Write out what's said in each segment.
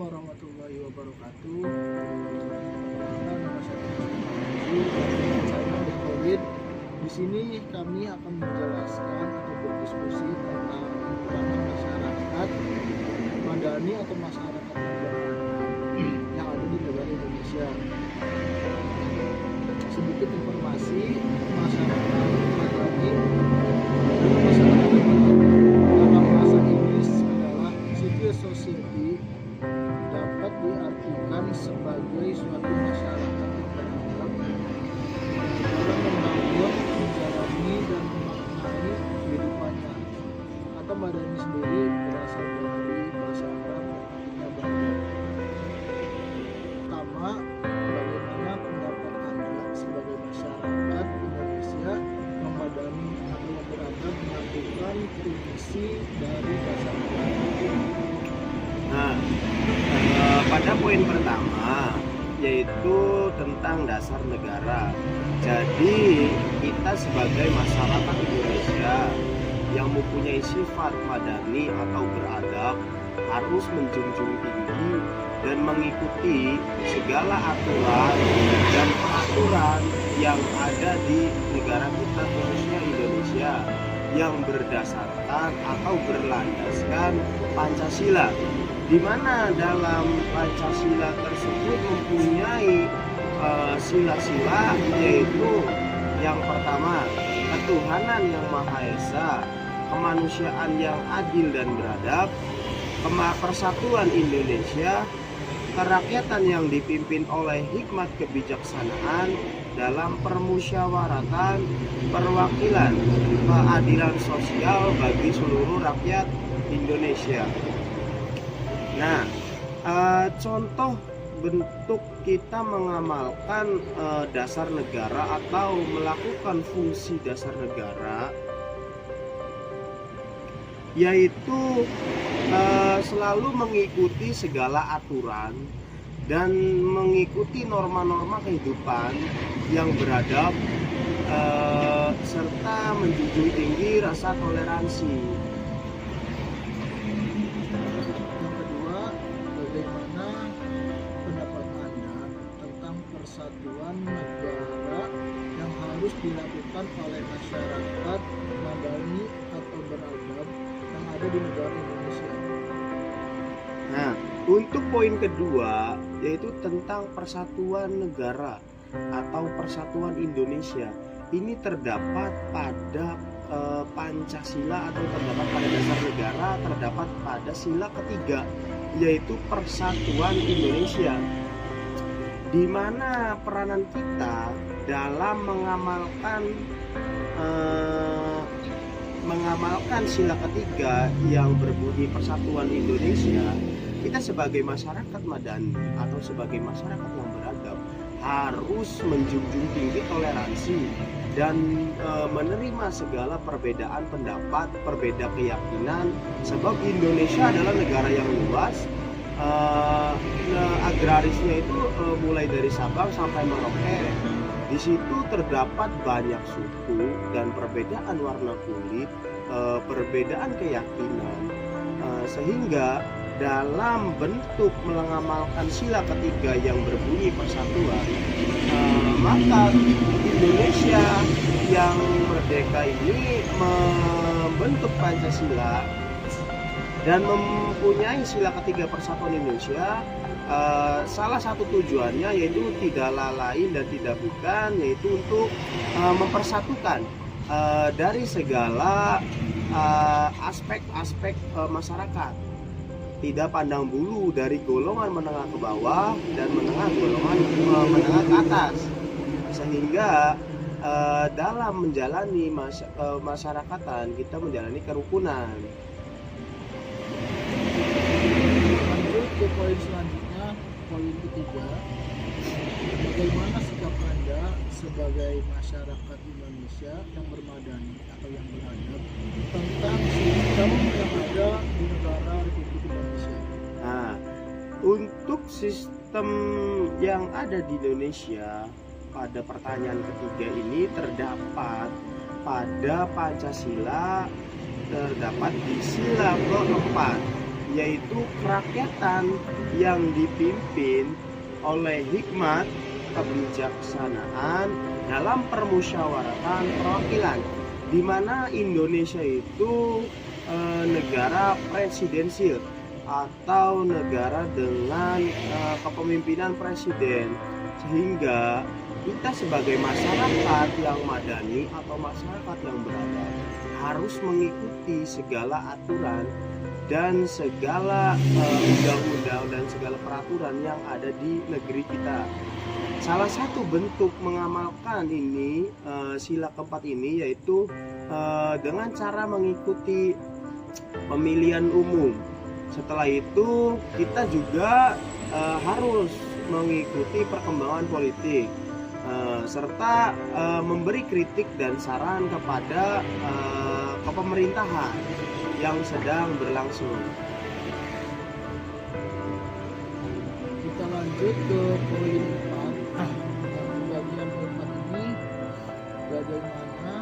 warahmatullahi wabarakatuh. Perkenalkan, nama saya Muhammad Covid. Di sini kami akan menjelaskan atau berdiskusi tentang peranan masyarakat madani atau masyarakat yang ada di negara Indonesia. Sedikit informasi, masyarakat madani adalah masyarakat dalam bahasa Inggris adalah civil society, dapat diartikan sebagai suatu masyarakat yang beradab dalam membangun, menjalani dan memaknai kehidupannya. Kata madani sendiri berasal dari bahasa Arab yang artinya beradab. Pertama, bagaimana pendapat Anda sebagai masyarakat Indonesia yang madani atau yang beradab melakukan fungsi dari bahasa Arab? Nah, pada poin pertama yaitu tentang dasar negara. Jadi kita sebagai masyarakat Indonesia yang mempunyai sifat madani atau beradab harus menjunjung tinggi dan mengikuti segala aturan dan peraturan yang ada di negara kita, khususnya Indonesia, yang berdasarkan atau berlandaskan Pancasila, di mana dalam Pancasila tersebut mempunyai sila-sila, yaitu yang pertama ketuhanan yang Maha Esa, kemanusiaan yang adil dan beradab, persatuan Indonesia, kerakyatan yang dipimpin oleh hikmat kebijaksanaan dalam permusyawaratan, perwakilan, keadilan sosial bagi seluruh rakyat Indonesia. Nah, contoh bentuk kita mengamalkan dasar negara atau melakukan fungsi dasar negara yaitu selalu mengikuti segala aturan dan mengikuti norma-norma kehidupan yang beradab serta menjunjung tinggi rasa toleransi. Yang kedua, bagaimana pendapat Anda tentang persatuan negara yang harus dilakukan oleh masyarakat madani atau beradab yang ada di negara Indonesia? Nah, untuk poin kedua yaitu tentang persatuan negara atau persatuan Indonesia. Ini terdapat pada Pancasila atau terdapat pada dasar negara, terdapat pada sila ketiga yaitu persatuan Indonesia, di mana peranan kita dalam mengamalkan sila ketiga yang berbunyi persatuan Indonesia. Kita sebagai masyarakat madani atau sebagai masyarakat yang beradab harus menjunjung tinggi toleransi dan menerima segala perbedaan pendapat, perbedaan keyakinan, sebab Indonesia adalah negara yang luas. Agrarisnya itu mulai dari Sabang sampai Merauke. Di situ terdapat banyak suku dan perbedaan warna kulit, perbedaan keyakinan, sehingga dalam bentuk mengamalkan sila ketiga yang berbunyi persatuan, maka Indonesia yang merdeka ini membentuk Pancasila dan mempunyai sila ketiga persatuan Indonesia. Salah satu tujuannya yaitu tidaklah lain dan tidak bukan, yaitu untuk mempersatukan dari segala aspek-aspek masyarakat, tidak pandang bulu dari golongan menengah ke bawah dan golongan menengah ke atas, sehingga dalam menjalani masyarakatan kita menjalani kerukunan. Lanjut ke poin selanjutnya, poin ketiga. Bagaimana sikap Anda sebagai masyarakat Indonesia yang bermadani atau yang beradab tentang sistem yang ada di negara Republik Indonesia? Nah, untuk sistem yang ada di Indonesia pada pertanyaan ketiga ini terdapat pada Pancasila, terdapat di sila keempat, yaitu kerakyatan yang dipimpin oleh hikmat kebijaksanaan dalam permusyawaratan perwakilan, di mana Indonesia itu negara presidensil atau negara dengan kepemimpinan presiden, sehingga kita sebagai masyarakat yang madani atau masyarakat yang beradab harus mengikuti segala aturan dan segala undang-undang dan segala peraturan yang ada di negeri kita. Salah satu bentuk mengamalkan ini sila keempat ini yaitu dengan cara mengikuti pemilihan umum. Setelah itu kita juga harus mengikuti perkembangan politik serta memberi kritik dan saran kepada kepemerintahan yang sedang berlangsung. Kita lanjut ke poin 4. Bagian poin 4 ini, bagaimana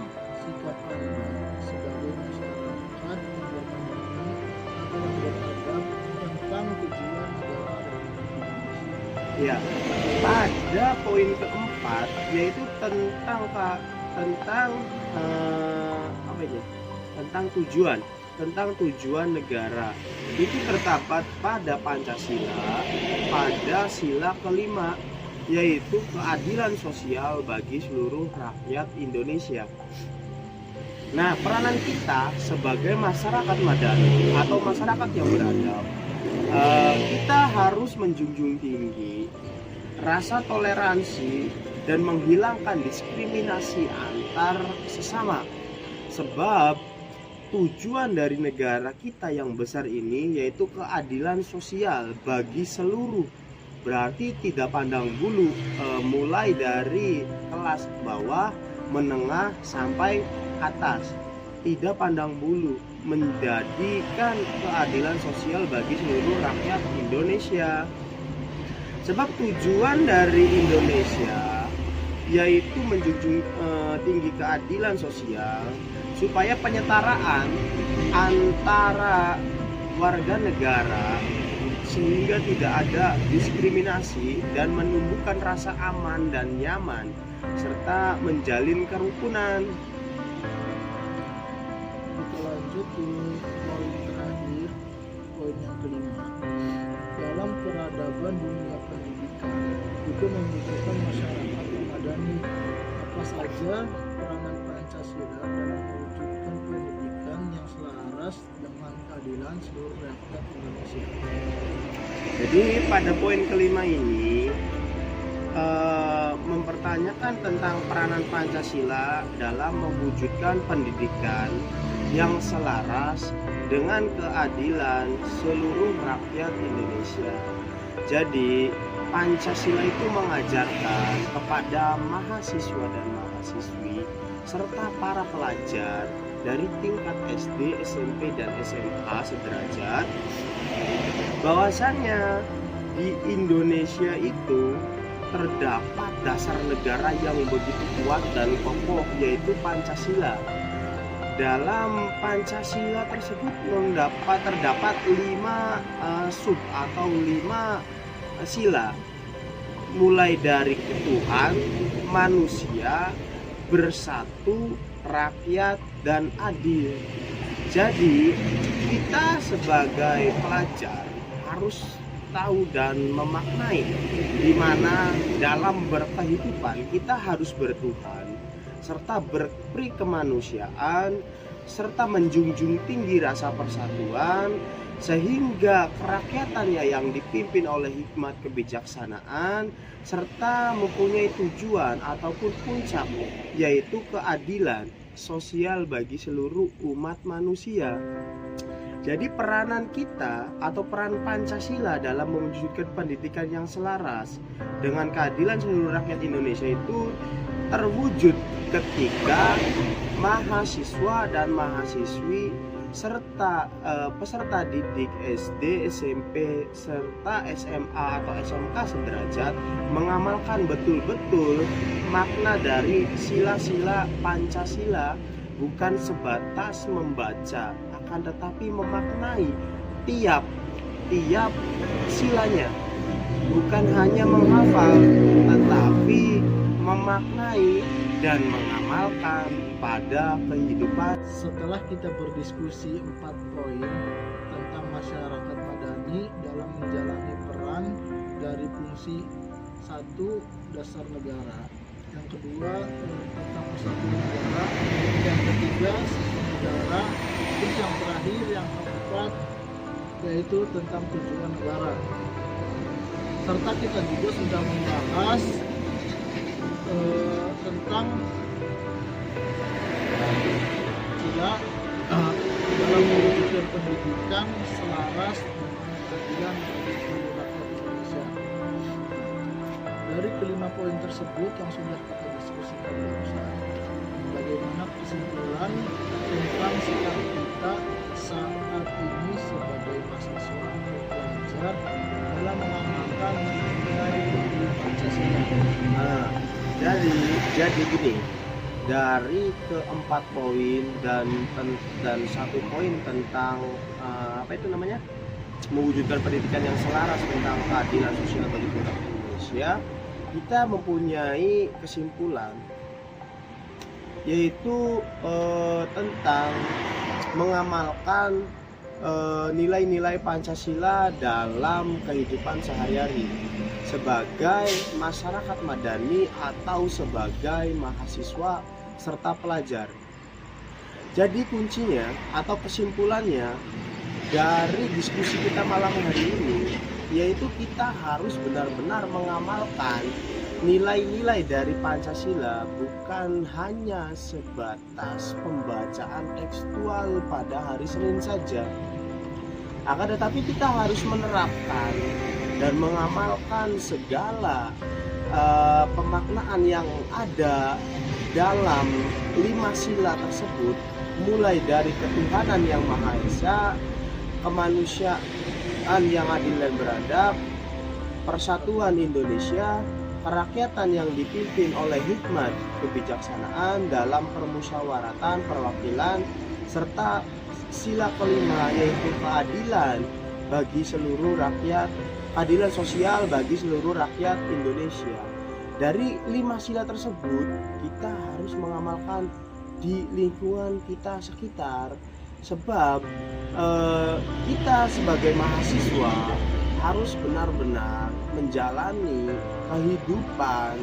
sikap Anda sebagai masyarakat yang bermandiri atau yang beradab tentang tujuan negara Republik Indonesia. Ya, pada poin keempat yaitu tentang apa ini? Tentang tujuan negara. Itu terdapat pada Pancasila pada sila kelima, yaitu keadilan sosial bagi seluruh rakyat Indonesia. Nah, peranan kita sebagai masyarakat madani atau masyarakat yang beradab, kita harus menjunjung tinggi rasa toleransi dan menghilangkan diskriminasi antar sesama. Sebab tujuan dari negara kita yang besar ini yaitu keadilan sosial bagi seluruh, berarti tidak pandang bulu, mulai dari kelas bawah, menengah sampai atas, tidak pandang bulu, menjadikan keadilan sosial bagi seluruh rakyat Indonesia. Sebab tujuan dari Indonesia yaitu menjunjung tinggi keadilan sosial supaya penyetaraan antara warga negara sehingga tidak ada diskriminasi dan menumbuhkan rasa aman dan nyaman serta menjalin kerukunan. Kita lanjut ke poin terakhir, poin yang kelima. Dalam peradaban dunia pendidikan itu membutuhkan masyarakat yang madani. Apa saja peranan Pancasila dalam mewujudkan pendidikan yang selaras dengan keadilan seluruh rakyat Indonesia? Jadi pada poin kelima ini mempertanyakan tentang peranan Pancasila dalam mewujudkan pendidikan yang selaras dengan keadilan seluruh rakyat Indonesia. Jadi Pancasila itu mengajarkan kepada mahasiswa dan mahasiswi serta para pelajar dari tingkat SD, SMP, dan SMA sederajat bahwasannya di Indonesia itu terdapat dasar negara yang begitu kuat dan kokoh, yaitu Pancasila. Dalam Pancasila tersebut terdapat 5 sub atau 5 sila, mulai dari Tuhan, manusia, bersatu, rakyat, dan adil. Jadi kita sebagai pelajar harus tahu dan memaknai di mana dalam berkehidupan kita harus bertuhan serta berperi kemanusiaan serta menjunjung tinggi rasa persatuan, sehingga kerakyatannya yang dipimpin oleh hikmat kebijaksanaan serta mempunyai tujuan ataupun puncak yaitu keadilan sosial bagi seluruh umat manusia. Jadi peranan kita atau peran Pancasila dalam mewujudkan pendidikan yang selaras dengan keadilan seluruh rakyat Indonesia itu terwujud ketika mahasiswa dan mahasiswi serta peserta didik SD, SMP, serta SMA atau SMK sederajat mengamalkan betul-betul makna dari sila-sila Pancasila, bukan sebatas membaca, akan tetapi memaknai tiap setiap silanya, bukan hanya menghafal tetapi memaknai dan mengamalkan pada kehidupan. Setelah kita berdiskusi 4 poin tentang masyarakat madani dalam menjalani peran dari fungsi 1, dasar negara, yang kedua tentang persatuan negara, yang ketiga sistem negara, terus yang terakhir yang keempat yaitu tentang tujuan negara. Serta kita juga sudah membahas tentang tidak dalam mewujudkan pendidikan selaras dengan keadilan bagi seluruh rakyat Indonesia. Dari kelima poin tersebut yang sudah kita diskusikan barusan, bagaimana kesimpulan tentang sikap kita saat ini sebagai mahasiswa atau pelajar dalam mengamalkan nilai Pancasila. Nah, jadi gini, dari keempat poin dan 1 poin tentang apa itu namanya, mewujudkan pendidikan yang selaras tentang keadilan sosial bagi seluruh rakyat Indonesia, kita mempunyai kesimpulan yaitu tentang mengamalkan nilai-nilai Pancasila dalam kehidupan sehari-hari sebagai masyarakat madani atau sebagai mahasiswa serta pelajar. Jadi kuncinya atau kesimpulannya dari diskusi kita malam hari ini yaitu kita harus benar-benar mengamalkan nilai-nilai dari Pancasila, bukan hanya sebatas pembacaan tekstual pada hari Senin saja. Akan tetapi kita harus menerapkan dan mengamalkan segala pemaknaan yang ada dalam 5 sila tersebut, mulai dari ketuhanan yang Maha Esa, kemanusiaan yang adil dan beradab, persatuan Indonesia, kerakyatan yang dipimpin oleh hikmat kebijaksanaan dalam permusyawaratan perwakilan, serta sila kelima yaitu keadilan bagi seluruh rakyat, keadilan sosial bagi seluruh rakyat Indonesia. Dari 5 sila tersebut kita harus mengamalkan di lingkungan kita sekitar, sebab kita sebagai mahasiswa harus benar-benar menjalani kehidupan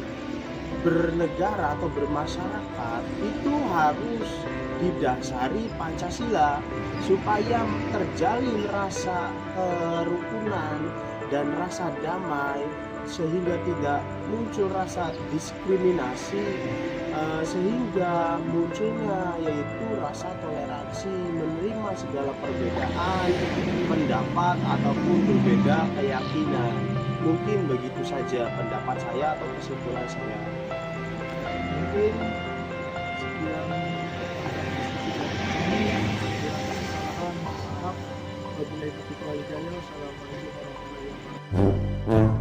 bernegara atau bermasyarakat itu harus didasari Pancasila supaya terjalin rasa kerukunan dan rasa damai, sehingga tidak muncul rasa diskriminasi, sehingga munculnya yaitu rasa toleransi, menerima segala perbedaan pendapat ataupun berbeda keyakinan. Mungkin begitu saja pendapat saya atau kesimpulan saya. Mungkin sekian kesalahan, maaf. Wabillahi taufiq wal hidayah. Assalamualaikum warahmatullahi wabarakatuh.